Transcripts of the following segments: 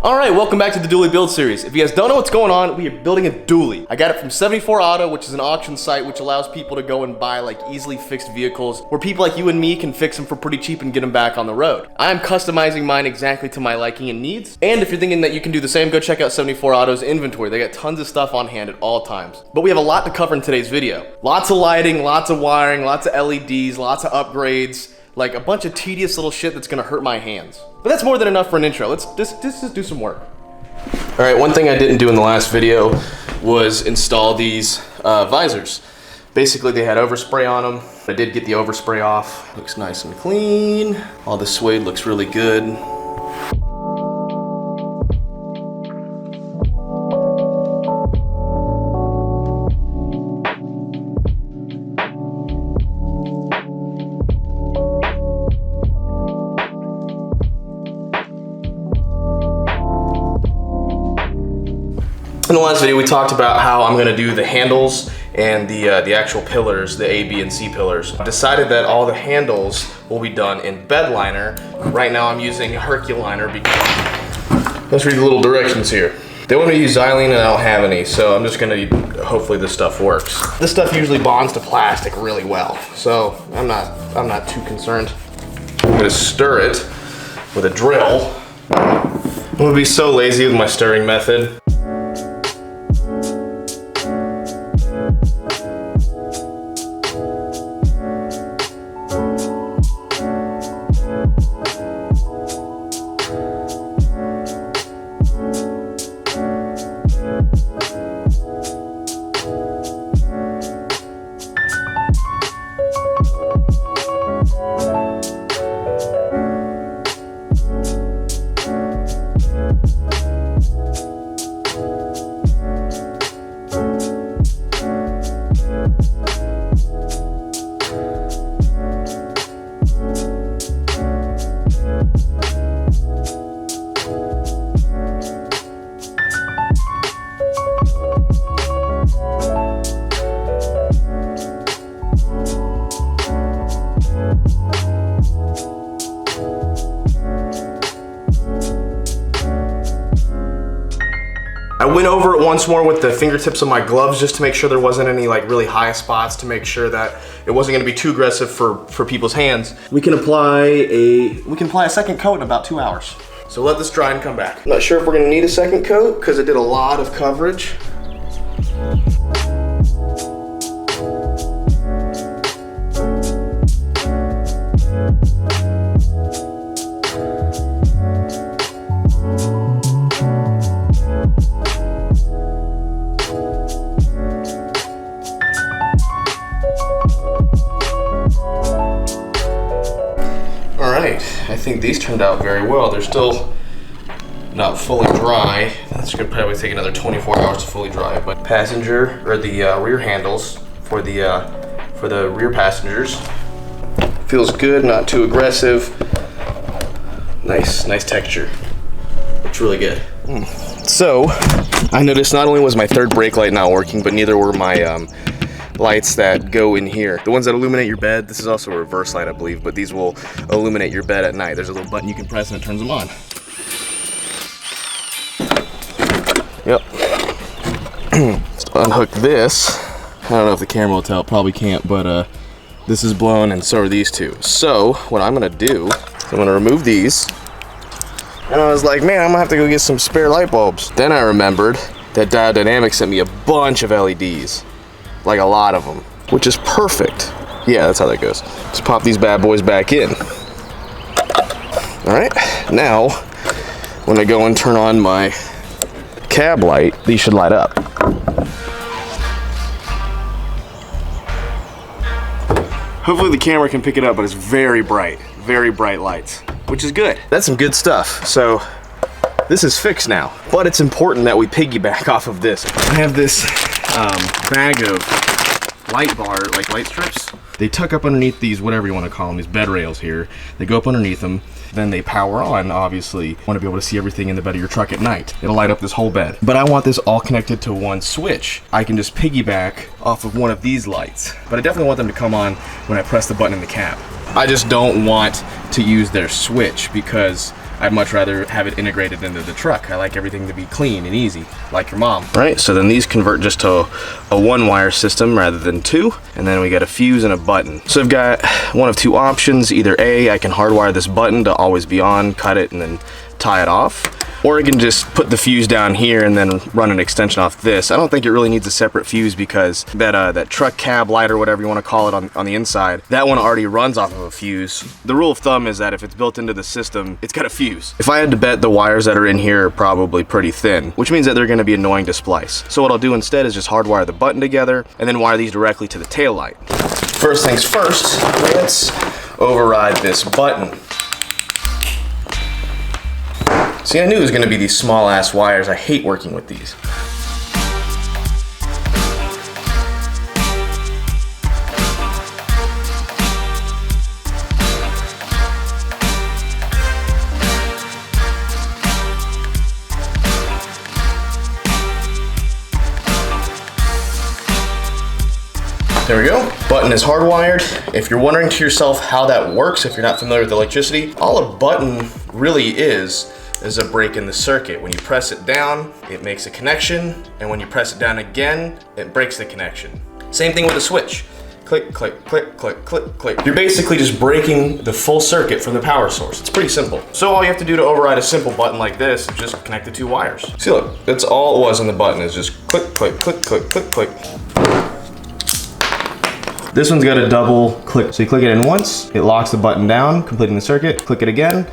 Alright, welcome back to the dually build series. If you guys don't know what's going on, we are building a dually. I got it from 74 Auto, which is an auction site which allows people to go and buy like easily fixed vehicles where people like you and me can fix them for pretty cheap and get them back on the road. I am customizing mine exactly to my liking and needs. And if you're thinking that you can do the same, go check out 74 Auto's inventory. They got tons of stuff on hand at all times. But we have a lot to cover in today's video. Lots of lighting, lots of wiring, lots of LEDs, lots of upgrades. Like a bunch of tedious little shit that's gonna hurt my hands. But that's more than enough for an intro. Let's just do some work. All right, one thing I didn't do in the last video was install these visors. Basically, they had overspray on them. I did get the overspray off. Looks nice and clean. All the suede looks really good. In the last video, we talked about how I'm gonna do the handles and the actual pillars, the A, B, and C pillars. I decided that all the handles will be done in bed liner. Right now I'm using Herculiner because, let's read the little directions here. They want me to use xylene and I don't have any, so I'm just gonna, hopefully this stuff works. This stuff usually bonds to plastic really well, so I'm not too concerned. I'm gonna stir it with a drill. I'm gonna be so lazy with my stirring method. I went over it once more with the fingertips of my gloves just to make sure there wasn't any like really high spots, to make sure that it wasn't gonna be too aggressive for people's hands. We can apply a second coat in about 2 hours. So let this dry and come back. I'm not sure if we're gonna need a second coat because it did a lot of coverage. I think these turned out very well. They're still not fully dry. That's gonna probably take another 24 hours to fully dry. But passenger, or the rear handles for the rear passengers. Feels good, not too aggressive. Nice texture. Looks really good. So, I noticed not only was my third brake light not working, but neither were my lights that go in here. The ones that illuminate your bed, this is also a reverse light I believe, but these will illuminate your bed at night. There's a little button you can press and it turns them on. Yep. Let's unhook this. I don't know if the camera will tell, probably can't, but this is blown and so are these two. So what I'm gonna do is I'm gonna remove these. And I was like, man, I'm gonna have to go get some spare light bulbs. Then I remembered that Dynamics sent me a bunch of LEDs. Like a lot of them, which is perfect. Yeah, that's how that goes. Just pop these bad boys back in. All right, now when I go and turn on my cab light, these should light up. Hopefully the camera can pick it up, but it's very bright lights, which is good. That's some good stuff. So this is fixed now, but it's important that we piggyback off of this. I have this bag of light strips. They tuck up underneath these, whatever you want to call them, these bed rails here. They go up underneath them, then they power on, obviously. You want to be able to see everything in the bed of your truck at night. It'll light up this whole bed. But I want this all connected to one switch. I can just piggyback off of one of these lights. But I definitely want them to come on when I press the button in the cab. I just don't want to use their switch because I'd much rather have it integrated into the truck. I like everything to be clean and easy, like your mom. Right, so then these convert just to a one wire system rather than two, and then we got a fuse and a button. So I've got one of two options. Either A, I can hardwire this button to always be on, cut it, and then tie it off. Or I can just put the fuse down here and then run an extension off this. I don't think it really needs a separate fuse because that truck cab light or whatever you want to call it on the inside, that one already runs off of a fuse. The rule of thumb is that if it's built into the system, it's got a fuse. If I had to bet, the wires that are in here are probably pretty thin, which means that they're going to be annoying to splice. So what I'll do instead is just hardwire the button together and then wire these directly to the tail light. First things first, let's override this button. See, I knew it was gonna be these small ass wires. I hate working with these. There we go. Button is hardwired. If you're wondering to yourself how that works, if you're not familiar with electricity, all a button really is a break in the circuit. When you press it down, it makes a connection, and when you press it down again, it breaks the connection. Same thing with a switch. Click, click, click, click, click, click. You're basically just breaking the full circuit from the power source. It's pretty simple. So all you have to do to override a simple button like this is just connect the two wires. See, look, that's all it was on the button, is just click, click, click, click, click, click. This one's got a double click. So you click it in once, it locks the button down, completing the circuit. Click it again,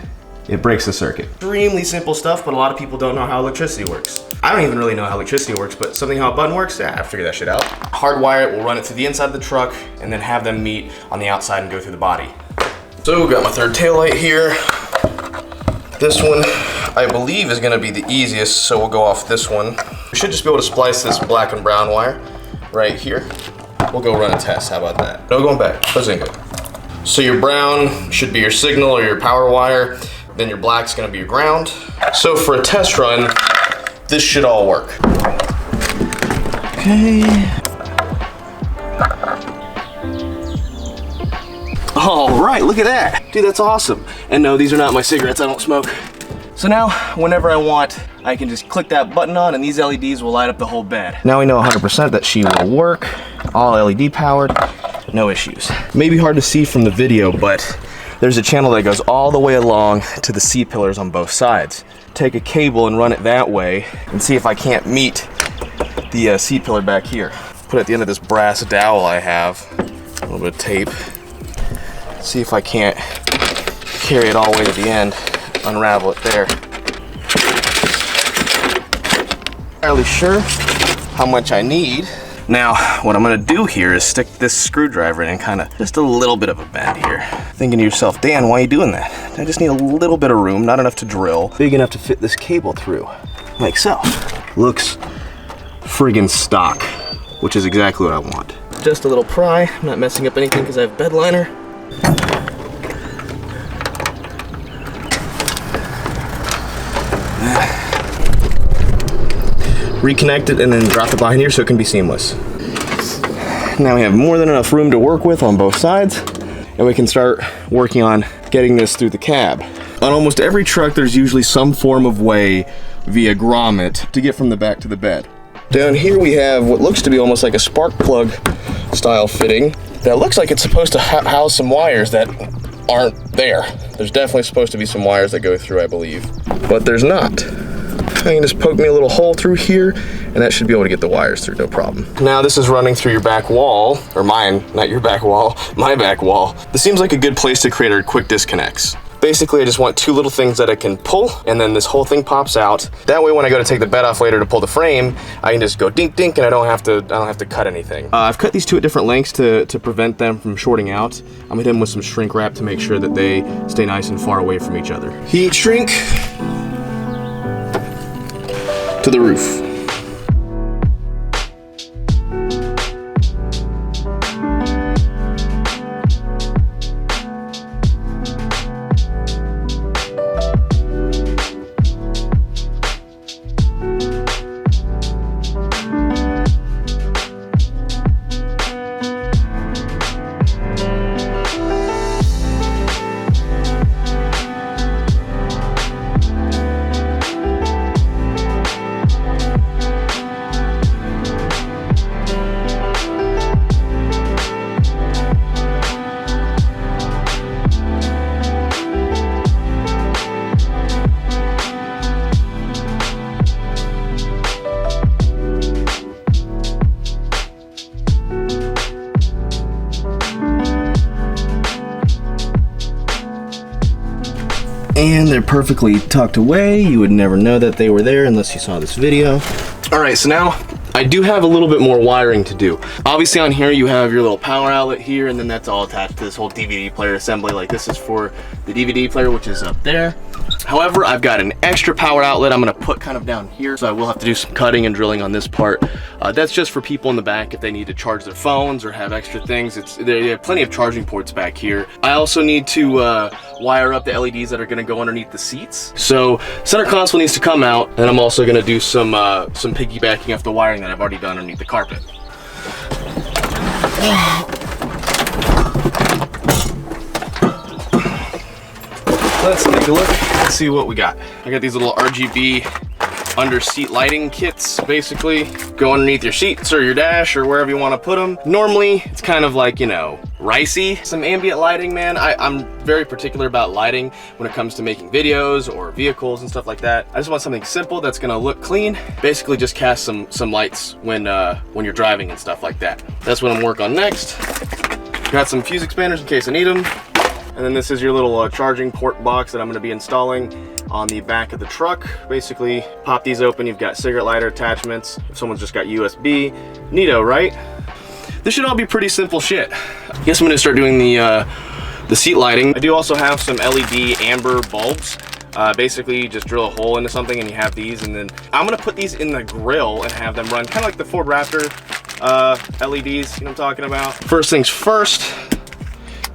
it breaks the circuit. Extremely simple stuff, but a lot of people don't know how electricity works. I don't even really know how electricity works, but something how a button works, yeah, I figured that shit out. Hardwire it, we'll run it to the inside of the truck, and then have them meet on the outside and go through the body. So we've got my third taillight here. This one, I believe, is gonna be the easiest, so we'll go off this one. We should just be able to splice this black and brown wire right here. We'll go run a test, how about that? No going back, that's good. So your brown should be your signal or your power wire, then your black's gonna be your ground. So for a test run, this should all work. Okay. All right, look at that. Dude, that's awesome. And no, these are not my cigarettes, I don't smoke. So now, whenever I want, I can just click that button on and these LEDs will light up the whole bed. Now we know 100% that she will work, all LED powered, no issues. Maybe hard to see from the video, but there's a channel that goes all the way along to the C-pillars on both sides. Take a cable and run it that way and see if I can't meet the C-pillar back here. Put it at the end of this brass dowel I have, a little bit of tape. See if I can't carry it all the way to the end, unravel it there. Not really sure how much I need. Now, what I'm gonna do here is stick this screwdriver in and kind of just a little bit of a bend here. Thinking to yourself, Dan, why are you doing that? I just need a little bit of room, not enough to drill, big enough to fit this cable through, like so. Looks friggin' stock, which is exactly what I want. Just a little pry, I'm not messing up anything because I have bed liner. Reconnect it and then drop it behind here so it can be seamless. Now we have more than enough room to work with on both sides, and we can start working on getting this through the cab. On almost every truck, there's usually some form of way via grommet to get from the back to the bed. Down here we have what looks to be almost like a spark plug style fitting that looks like it's supposed to house some wires that aren't there. There's definitely supposed to be some wires that go through, I believe, but there's not. I can just poke me a little hole through here and that should be able to get the wires through, no problem. Now this is running through your back wall, or mine, not your back wall, my back wall. This seems like a good place to create our quick disconnects. Basically, I just want two little things that I can pull, and then this whole thing pops out. That way, when I go to take the bed off later to pull the frame, I can just go dink dink, and I don't have to cut anything. I've cut these two at different lengths to prevent them from shorting out. I'm gonna hit them with some shrink wrap to make sure that they stay nice and far away from each other. Heat shrink to the roof. and they're perfectly tucked away. You would never know that they were there unless you saw this video. All right, so now I do have a little bit more wiring to do. Obviously on here you have your little power outlet here, and then that's all attached to this whole DVD player assembly. Like this is for the DVD player, which is up there. However, I've got an extra power outlet I'm gonna put kind of down here, so I will have to do some cutting and drilling on this part. That's just for people in the back if they need to charge their phones or have extra things. They have plenty of charging ports back here. I also need to wire up the LEDs that are gonna go underneath the seats. So center console needs to come out, and I'm also gonna do some piggybacking off the wiring that I've already done underneath the carpet. Let's take a look. Let's see what we got. I got these little RGB under seat lighting kits. Basically go underneath your seats or your dash or wherever you want to put them. Normally it's kind of like, you know, ricey. Some ambient lighting, man. I'm very particular about lighting when it comes to making videos or vehicles and stuff like that. I just want something simple that's gonna look clean. Basically just cast some lights when you're driving and stuff like that. That's what I'm working on next. Got some fuse expanders in case I need them. And then this is your little charging port box that I'm going to be installing on the back of the truck. Basically, pop these open. You've got cigarette lighter attachments. If someone's just got USB, neato, right? This should all be pretty simple shit. I guess I'm going to start doing the seat lighting. I do also have some LED amber bulbs. Basically, you just drill a hole into something and you have these. And then I'm going to put these in the grill and have them run kind of like the Ford Raptor LEDs, you know what I'm talking about? First things first.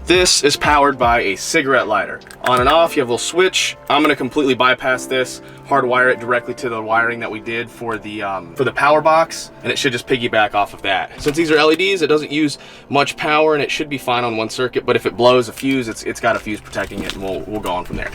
This is powered by a cigarette lighter. On and off, you have a little switch. I'm gonna completely bypass this, hardwire it directly to the wiring that we did for the power box, and it should just piggyback off of that. Since these are LEDs, it doesn't use much power, and it should be fine on one circuit, but if it blows a fuse, it's got a fuse protecting it, and we'll go on from there.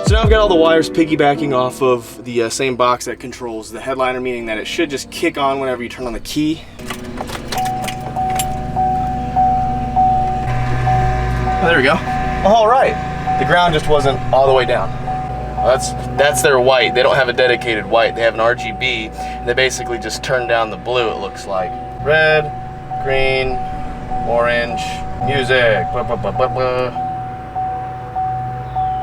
So now I've got all the wires piggybacking off of the same box that controls the headliner, meaning that it should just kick on whenever you turn on the key. Oh, there we go. All right. The ground just wasn't all the way down. That's their white. They don't have a dedicated white. They have an RGB, and they basically just turn down the blue, it looks like. Red, green, orange, music.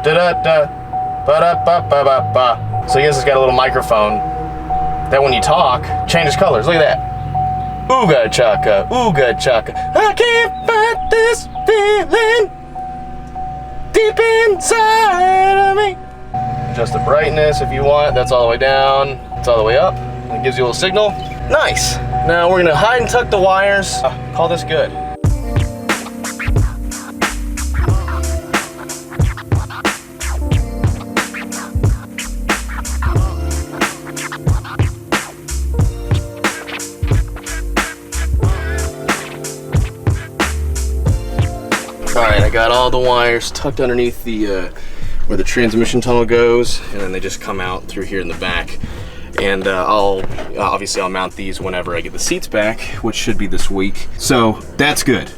Da-da-da. Ba-da-ba-ba-ba-ba. So I guess it's got a little microphone that when you talk, changes colors. Look at that. Ooga chaka, ooga chaka. I can't fight this feeling deep inside of me. Adjust the brightness if you want. That's all the way down. It's all the way up. It gives you a little signal. Nice. Now we're gonna hide and tuck the wires. Call this good. Alright, I got all the wires tucked underneath the where the transmission tunnel goes, and then they just come out through here in the back. And I'll mount these whenever I get the seats back, which should be this week. So that's good.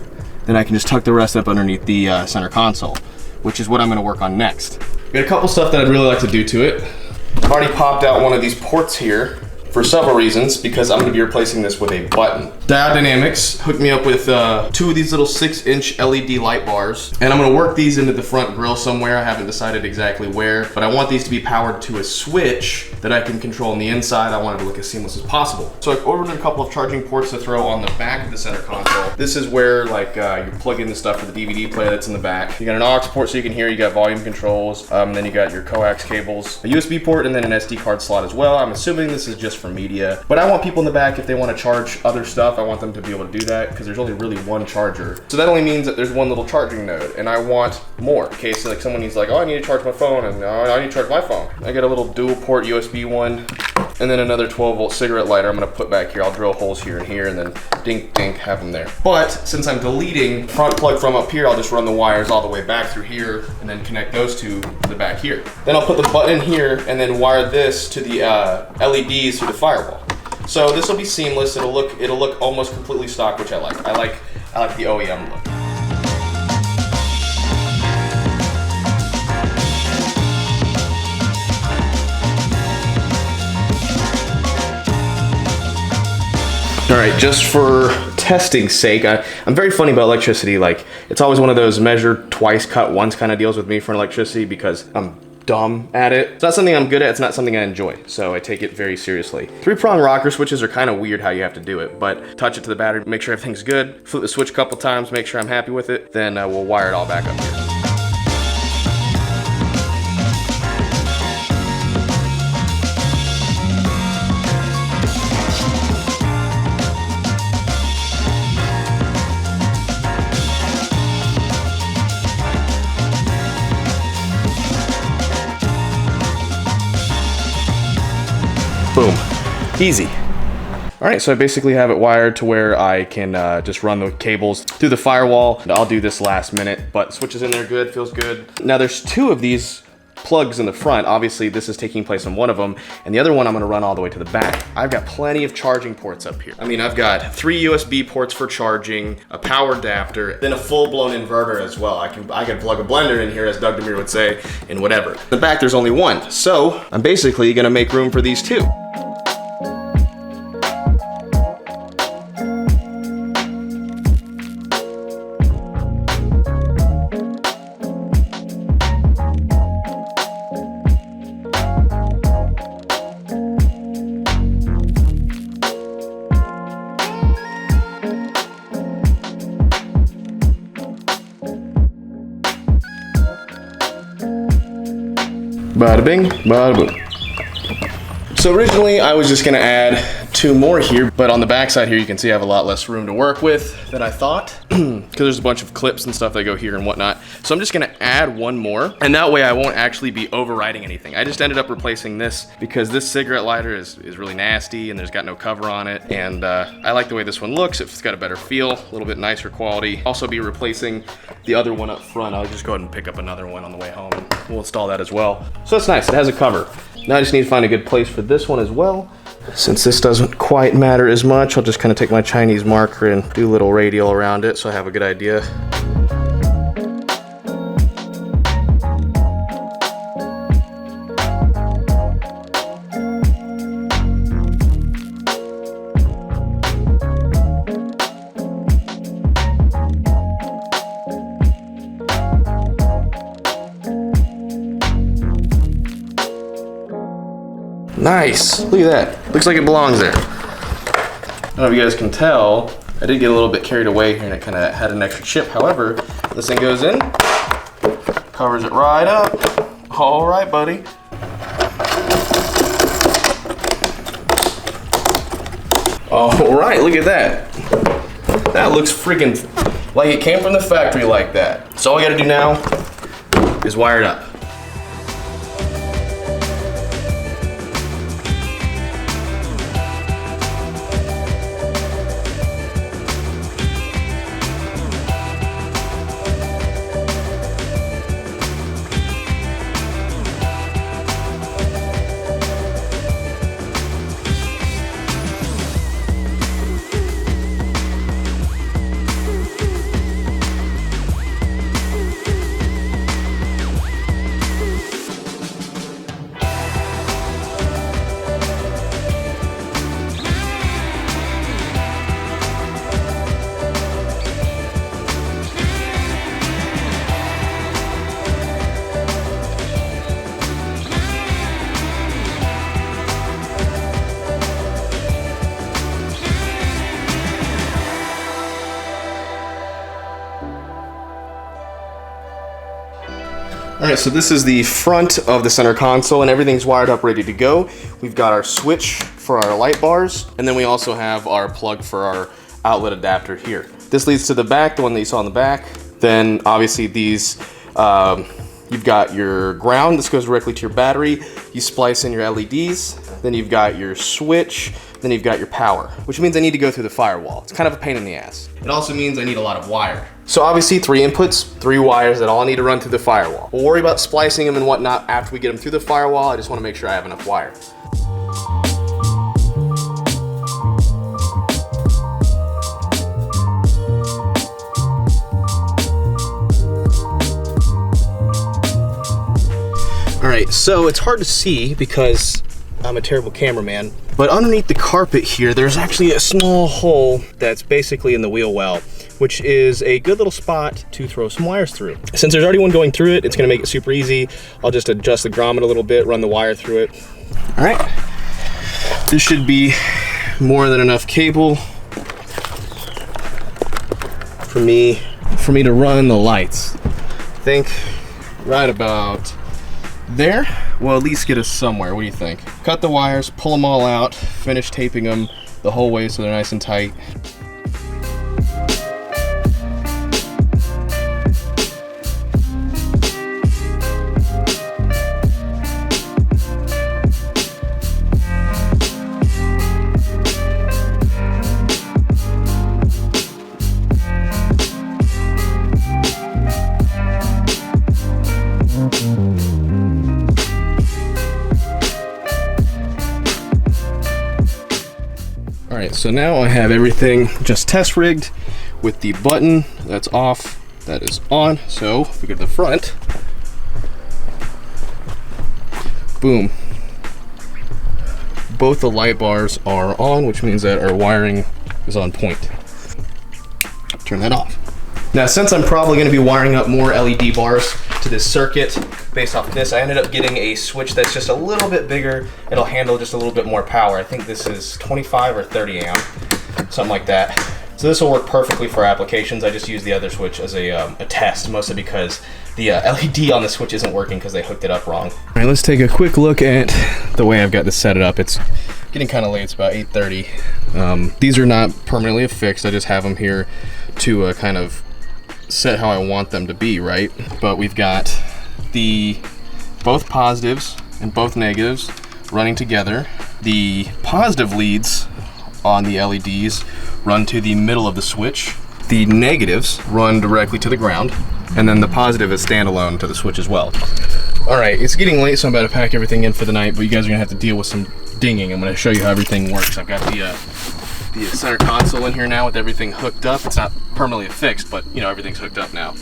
Then I can just tuck the rest up underneath the center console, which is what I'm going to work on next. Got a couple stuff that I'd really like to do to it. I've already popped out one of these ports here for several reasons, because I'm going to be replacing this with a button. Diode Dynamics hooked me up with 2 of these little 6-inch LED light bars, and I'm going to work these into the front grille somewhere. I haven't decided exactly where, but I want these to be powered to a switch that I can control on the inside. I want it to look as seamless as possible. So I've ordered a couple of charging ports to throw on the back of the center console. This is where you plug in the stuff for the DVD player that's in the back. You got an aux port so you can hear, you got volume controls, then you got your coax cables, a USB port, and then an SD card slot as well. I'm assuming this is just for media. But I want people in the back, if they want to charge other stuff, I want them to be able to do that because there's only really one charger. So that only means that there's one little charging node, and I want more. In case like someone needs like, oh, I need to charge my phone, and I need to charge my phone. I got a little dual port USB one, and then another 12-volt cigarette lighter I'm gonna put back here. I'll drill holes here and here, and then dink, dink, have them there. But since I'm deleting front plug from up here, I'll just run the wires all the way back through here, and then connect those two to the back here. Then I'll put the button in here, and then wire this to the LEDs through the firewall. So this will be seamless. It'll look almost completely stock, which I like. I like the OEM look. All right, just for testing's sake, I'm very funny about electricity. Like, it's always one of those measure twice, cut once kind of deals with me for electricity because I'm dumb at it. It's not something I'm good at, it's not something I enjoy, so I take it very seriously. 3-prong rocker switches are kind of weird how you have to do it, but touch it to the battery, make sure everything's good, flip the switch a couple times, make sure I'm happy with it, then we'll wire it all back up here. Boom, easy. All right, so I basically have it wired to where I can just run the cables through the firewall. And I'll do this last minute, but switches in there good, feels good. Now there's 2 of these plugs in the front. Obviously this is taking place on one of them, and the other one I'm gonna run all the way to the back. I've got plenty of charging ports up here. I mean, I've got 3 USB ports for charging, a power adapter, then a full-blown inverter as well. I can plug a blender in here, as Doug Demir would say, and whatever. In the back there's only one, so I'm basically gonna make room for these 2. Bada bing, bada boom. So originally I was just gonna add 2 more here, but on the back side here you can see I have a lot less room to work with than I thought, because there's a bunch of clips and stuff that go here and whatnot. So I'm just gonna add 1 more, and that way I won't actually be overriding anything. I just ended up replacing this because this cigarette lighter is really nasty and there's got no cover on it, and I like the way this one looks. It's got a better feel, a little bit nicer quality. Also be replacing the other one up front. I'll just go ahead and pick up another one on the way home. We'll install that as well. So it's nice, it has a cover. Now I just need to find a good place for this one as well. Since this doesn't quite matter as much, I'll just kind of take my Chinese marker and do a little radial around it so I have a good idea. Nice, look at that. Looks like it belongs there. I don't know if you guys can tell, I did get a little bit carried away here and it kind of had an extra chip. However, this thing goes in, covers it right up. All right, buddy. All right, look at that. That looks freaking like it came from the factory like that. So all I gotta do now is wire it up. All right, so this is the front of the center console and everything's wired up, ready to go. We've got our switch for our light bars, and then we also have our plug for our outlet adapter here. This leads to the back, the one that you saw in the back. Then obviously these, you've got your ground. This goes directly to your battery. You splice in your LEDs. Then you've got your switch. Then you've got your power, which means I need to go through the firewall. It's kind of a pain in the ass. It also means I need a lot of wire. So obviously 3 inputs, 3 wires that all need to run through the firewall. We'll worry about splicing them and whatnot after we get them through the firewall. I just want to make sure I have enough wire. All right, so it's hard to see because I'm a terrible cameraman, but underneath the carpet here, there's actually a small hole that's basically in the wheel well, which is a good little spot to throw some wires through. Since there's already one going through it, it's gonna make it super easy. I'll just adjust the grommet a little bit, run the wire through it. All right, this should be more than enough cable for me to run the lights. I think right about there will at least get us somewhere. What do you think? Cut the wires, pull them all out, finish taping them the whole way so they're nice and tight. Alright, so now I have everything just test rigged with the button that's off, that is on. So if we go to the front, boom, both the light bars are on, which means that our wiring is on point. Turn that off. Now, since I'm probably going to be wiring up more LED bars to this circuit based off of this, I ended up getting a switch that's just a little bit bigger. It'll handle just a little bit more power. I think this is 25 or 30 amp, something like that. So this will work perfectly for applications. I just used the other switch as a test, mostly because the LED on the switch isn't working because they hooked it up wrong. All right, let's take a quick look at the way I've got this set it up. It's getting kind of late. It's about 8:30. These are not permanently affixed. I just have them here to kind of set how I want them to be, right? But we've got both positives and both negatives running together. The positive leads on the LEDs run to the middle of the switch. The negatives run directly to the ground, and then the positive is standalone to the switch as well. All right, it's getting late, so I'm about to pack everything in for the night, but you guys are gonna have to deal with some dinging. I'm gonna show you how everything works. I've got the center console in here now with everything hooked up. It's not permanently affixed, but you know, everything's hooked up now.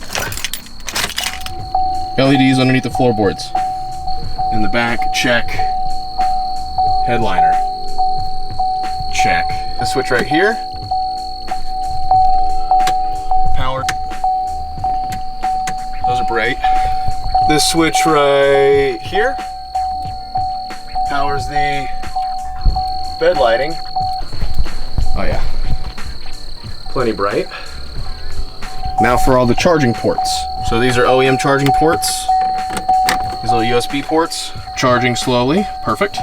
LEDs underneath the floorboards. In the back, check. Headliner, check. The switch right here. Power. Those are bright. This switch right here powers the bed lighting. Oh yeah, plenty bright. Now for all the charging ports. So these are OEM charging ports. These little USB ports, charging slowly, perfect.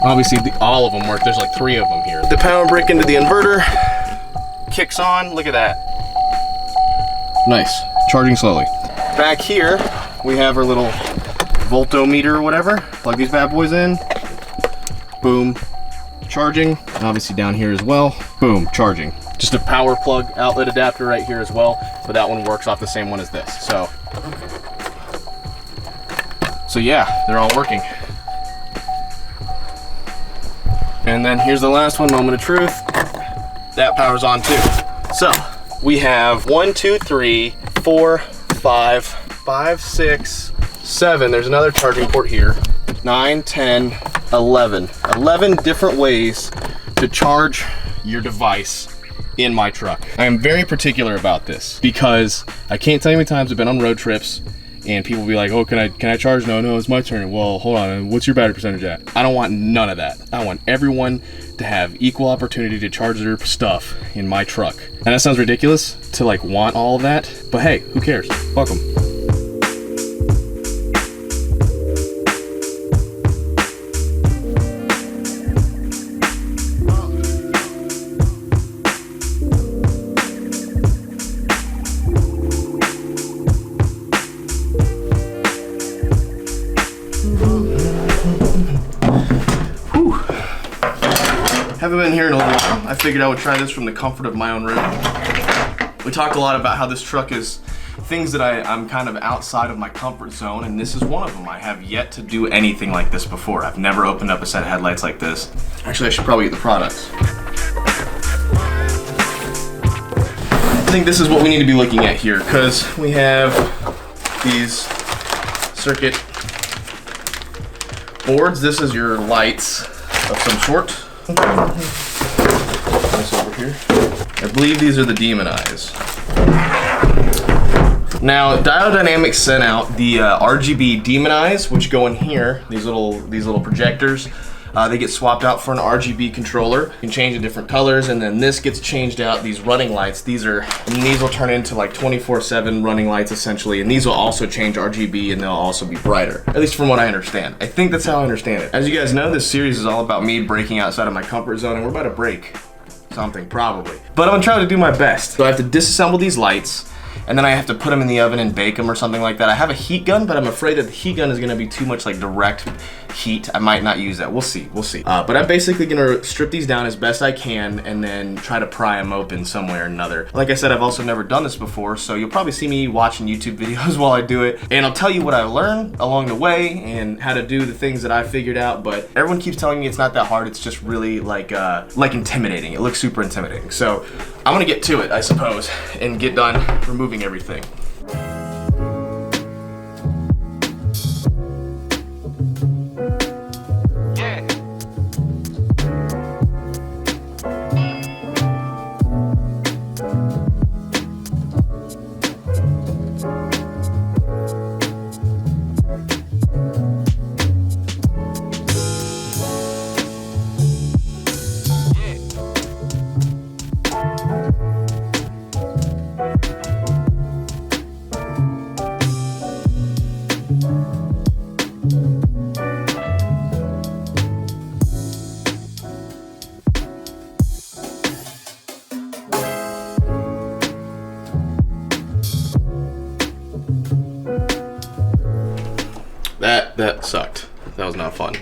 Obviously all of them work, there's like 3 of them here. The power brick into the inverter, kicks on, look at that. Nice, charging slowly. Back here, we have our little voltometer or whatever. Plug these bad boys in, boom, charging. And obviously down here as well, boom, charging. Just a power plug outlet adapter right here as well, but that one works off the same one as this. So yeah, they're all working. And then here's the last one, moment of truth. That power's on too. So we have 1, 2, 3, 4, 5, 6, 7. There's another charging port here. 9, 10, 11. 11 different ways to charge your device in my truck. I am very particular about this because I can't tell you how many times I've been on road trips and people will be like, oh, can I charge? No, it's my turn. Well, hold on, what's your battery percentage at? I don't want none of that. I want everyone to have equal opportunity to charge their stuff in my truck. And that sounds ridiculous to like want all of that, but hey, who cares? Fuck 'em. haven't been here in a little while. I figured I would try this from the comfort of my own room. We talked a lot about how this truck is things that I'm kind of outside of my comfort zone, and this is one of them. I have yet to do anything like this before. I've never opened up a set of headlights like this. Actually, I should probably get the products. I think this is what we need to be looking at here, because we have these circuit boards. This is your lights of some sort. This over here. I believe these are the Demon Eyes. Now, Dynamics sent out the Rgb Demon Eyes, which go in here. These little projectors. They get swapped out for an RGB controller. You can change the different colors, and then this gets changed out. These running lights, these will turn into like 24/7 running lights essentially, and these will also change RGB, and they'll also be brighter. At least from what I understand. I think that's how I understand it. As you guys know, this series is all about me breaking outside of my comfort zone, and we're about to break something probably. But I'm gonna try to do my best. So I have to disassemble these lights, and then I have to put them in the oven and bake them or something like that. I have a heat gun, but I'm afraid that the heat gun is gonna be too much like direct heat. I might not use that. We'll see. But I'm basically gonna strip these down as best I can and then try to pry them open some way or another. Like I said, I've also never done this before, so you'll probably see me watching YouTube videos while I do it. And I'll tell you what I learned along the way and how to do the things that I figured out, but everyone keeps telling me it's not that hard. It's just really like intimidating. It looks super intimidating. So I'm gonna get to it, I suppose, and get done removing everything. That sucked. That was not fun.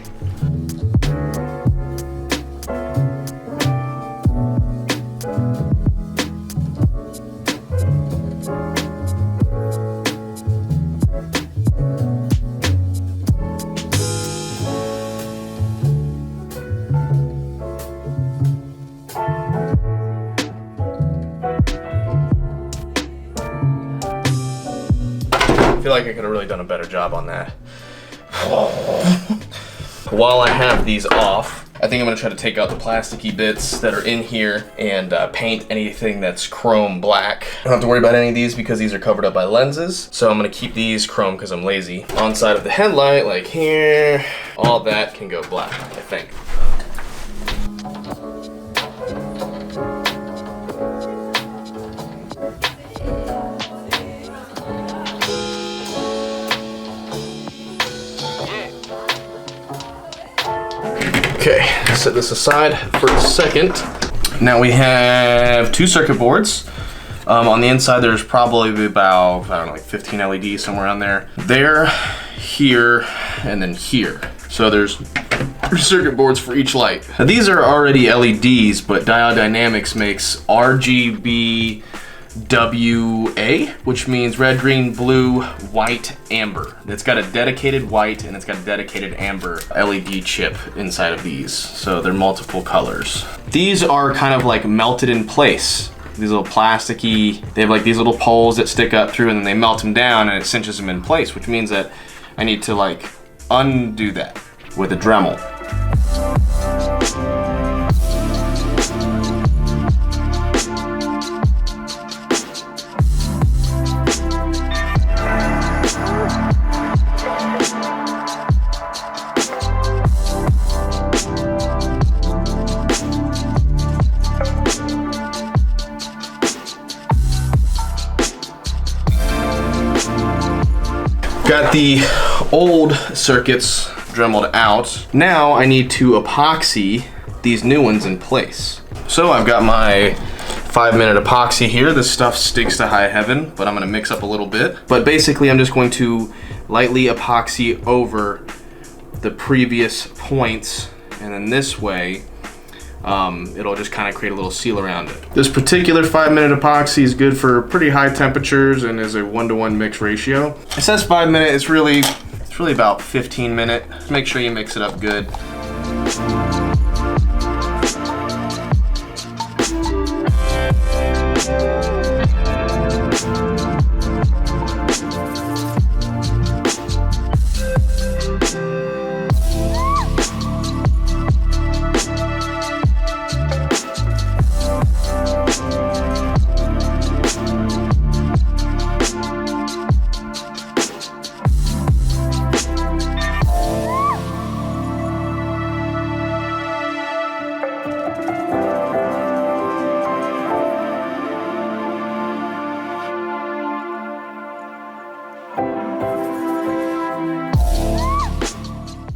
I feel like I could have really done a better job on that. While I have these off, I think I'm gonna try to take out the plasticky bits that are in here and paint anything that's chrome black. I don't have to worry about any of these because these are covered up by lenses. So I'm gonna keep these chrome because I'm lazy. On side of the headlight, like here, all that can go black, I think. Okay, set this aside for a second. Now we have two circuit boards. On the inside there's probably about, I don't know, like 15 LEDs, somewhere around there. There, here, and then here. So there's circuit boards for each light. Now these are already LEDs, but Dynamics makes RGB WA, which means red, green, blue, white, amber. It's got a dedicated white and it's got a dedicated amber LED chip inside of these. So they're multiple colors. These are kind of like melted in place. These little plasticky, they have like these little poles that stick up through and then they melt them down and it cinches them in place, which means that I need to like undo that with a Dremel. Got the old circuits dremeled out. Now I need to epoxy these new ones in place. So I've got my 5-minute epoxy here. This stuff stinks to high heaven, but I'm gonna mix up a little bit. But basically I'm just going to lightly epoxy over the previous points, and then this way it'll just kind of create a little seal around it. This particular 5-minute epoxy is good for pretty high temperatures and is a 1-to-1 mix ratio. It says 5 minute, it's really about 15 minute. Just make sure you mix it up good.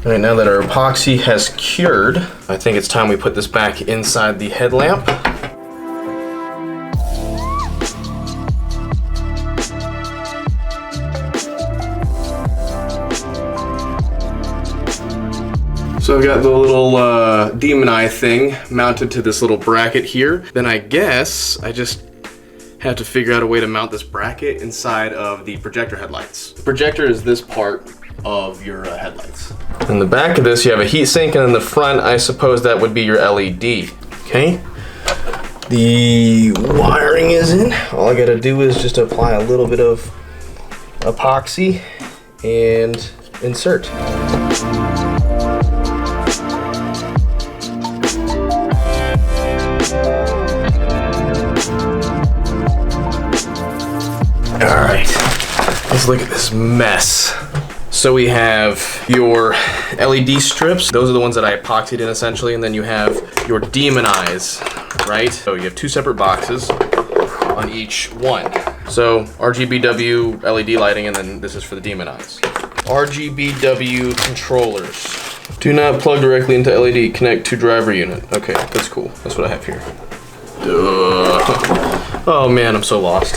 All right, now that our epoxy has cured, I think it's time we put this back inside the headlamp. So I've got the little demon eye thing mounted to this little bracket here. Then I guess I just have to figure out a way to mount this bracket inside of the projector headlights. The projector is this part of your headlights. In the back of this, you have a heat sink, and in the front, I suppose that would be your LED. Okay. The wiring is in. All I gotta do is just apply a little bit of epoxy and insert. All right, let's look at this mess. So we have your LED strips. Those are the ones that I epoxied in essentially, and then you have your demon eyes, right? So you have 2 separate boxes on each one. So RGBW LED lighting, and then this is for the demon eyes. RGBW controllers. Do not plug directly into LED, connect to driver unit. Okay, that's cool. That's what I have here. Oh man, I'm so lost.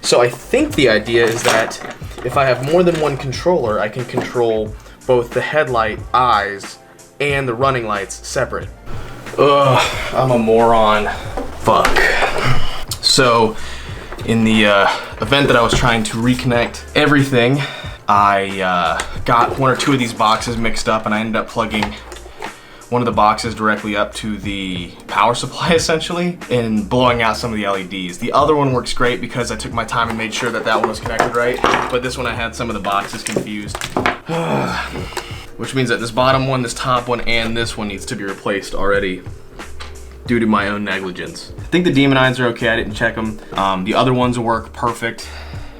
So I think the idea is that if I have more than one controller, I can control both the headlight eyes and the running lights separate. Ugh, I'm a moron. Fuck. So, in the event that I was trying to reconnect everything, I got 1 or 2 of these boxes mixed up, and I ended up plugging one of the boxes directly up to the power supply essentially and blowing out some of the LEDs. The other one works great because I took my time and made sure that that one was connected right, but this one I had some of the boxes confused. Which means that this bottom one, this top one, and this one needs to be replaced already due to my own negligence. I think the demon eyes are okay, I didn't check them. The other ones work perfect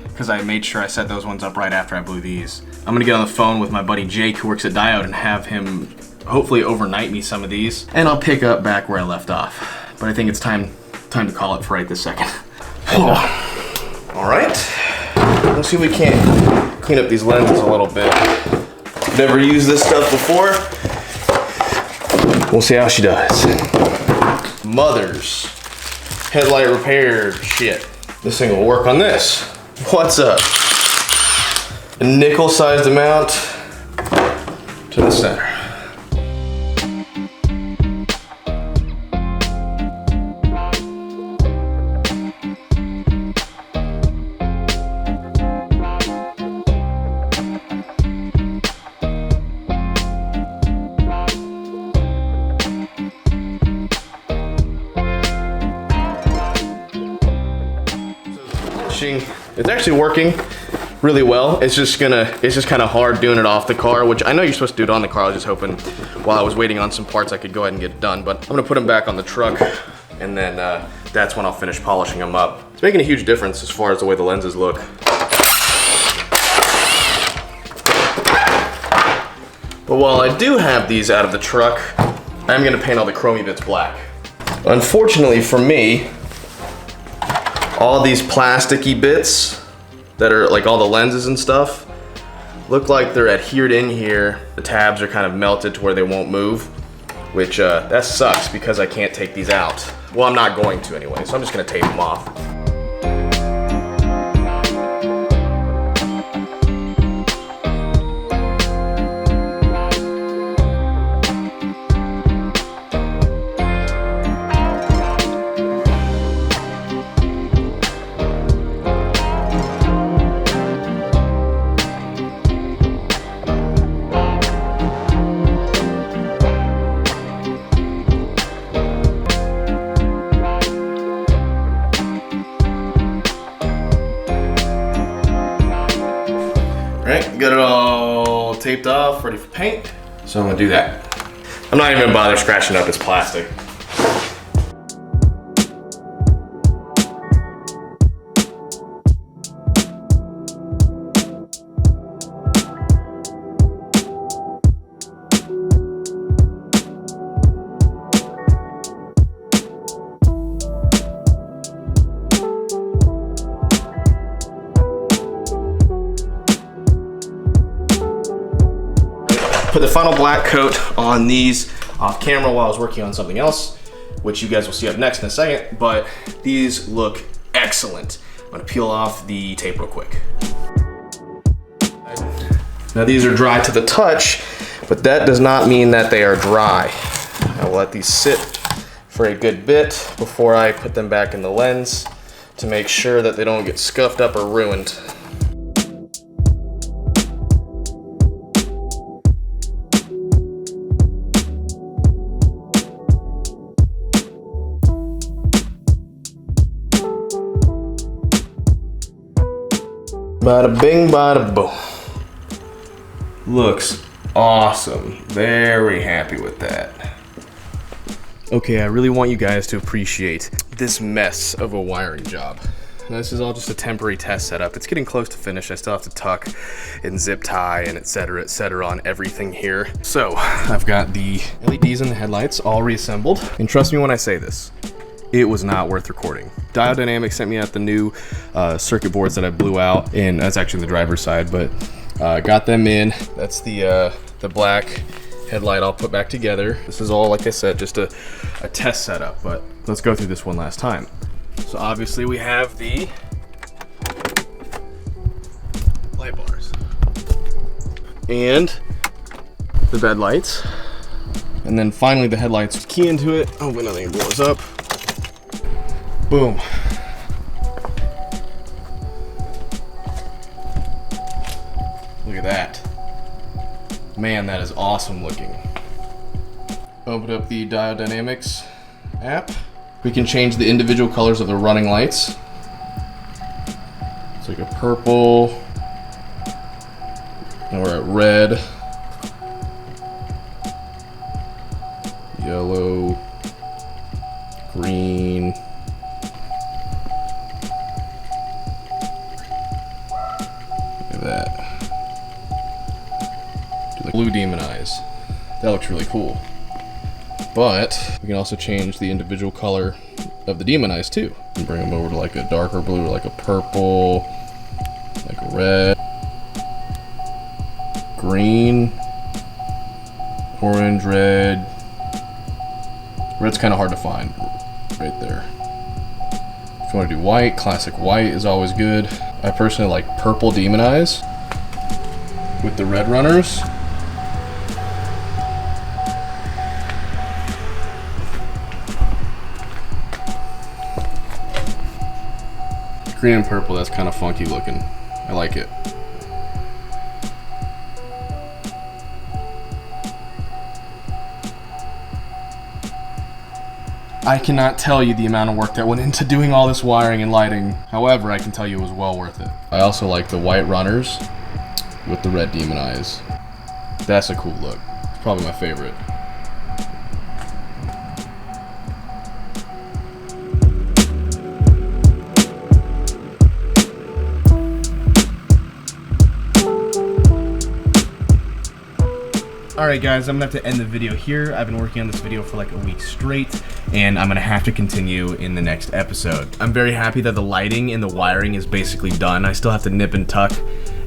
because I made sure I set those ones up right after I blew these. I'm gonna get on the phone with my buddy Jake who works at Diode and have him hopefully overnight me some of these, and I'll pick up back where I left off. But I think it's time to call it for right this second. All right, let's see if we can't clean up these lenses a little bit. Never used this stuff before. We'll see how she does. Mother's headlight repair shit. This thing will work on this. What's up? A nickel-sized amount to the center. It's actually working really well. It's just kind of hard doing it off the car, which I know you're supposed to do it on the car. I was just hoping while I was waiting on some parts I could go ahead and get it done, but I'm gonna put them back on the truck, and then that's when I'll finish polishing them up. It's making a huge difference as far as the way the lenses look. But while I do have these out of the truck, I'm gonna paint all the chromey bits black. Unfortunately for me, all these plasticky bits that are like all the lenses and stuff look like they're adhered in here. The tabs are kind of melted to where they won't move, which that sucks because I can't take these out. Well, I'm not going to anyway, so I'm just gonna tape them off. get it all taped off, ready for paint. So I'm gonna do that. I'm not even gonna bother scratching up this plastic. Put the final black coat on these off camera while I was working on something else, which you guys will see up next in a second, but these look excellent. I'm gonna peel off the tape real quick. Now these are dry to the touch, but that does not mean that they are dry. I will let these sit for a good bit before I put them back in the lens to make sure that they don't get scuffed up or ruined. Bada bing, bada boom. Looks awesome. Very happy with that. Okay, I really want you guys to appreciate this mess of a wiring job. Now, this is all just a temporary test setup. It's getting close to finish. I still have to tuck and zip tie and et cetera on everything here. So I've got the LEDs and the headlights all reassembled. And trust me when I say this, it was not worth recording. Dynamics sent me out the new circuit boards that I blew out, and that's actually the driver's side, but got them in. That's the black headlight I'll put back together. This is all, like I said, just a test setup, but let's go through this one last time. So obviously we have the light bars and the bed lights, and then finally the headlights. Key into it. Hopefully nothing blows up. Boom. Look at that. Man, that is awesome looking. Open up the Dynamics app. We can change the individual colors of the running lights. It's like a purple. Now we're at red. Yellow. Green. That. Do the blue Demon Eyes. That looks really cool. But we can also change the individual color of the Demon Eyes too. And bring them over to like a darker blue, like a purple, like a red, green, orange, red. Red's kind of hard to find right there. If you want to do white, classic white is always good. I personally like purple Demon Eyes with the red runners. Green and purple, that's kind of funky looking. I like it. I cannot tell you the amount of work that went into doing all this wiring and lighting. However, I can tell you it was well worth it. I also like the white runners with the red Demon Eyes. That's a cool look. It's probably my favorite. Alright guys, I'm gonna have to end the video here. I've been working on this video for like a week straight, and I'm gonna have to continue in the next episode. I'm very happy that the lighting and the wiring is basically done. I still have to nip and tuck,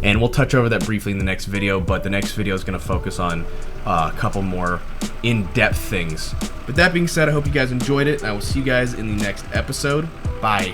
and we'll touch over that briefly in the next video, but the next video is gonna focus on a couple more in-depth things. With that being said, I hope you guys enjoyed it, and I will see you guys in the next episode. Bye.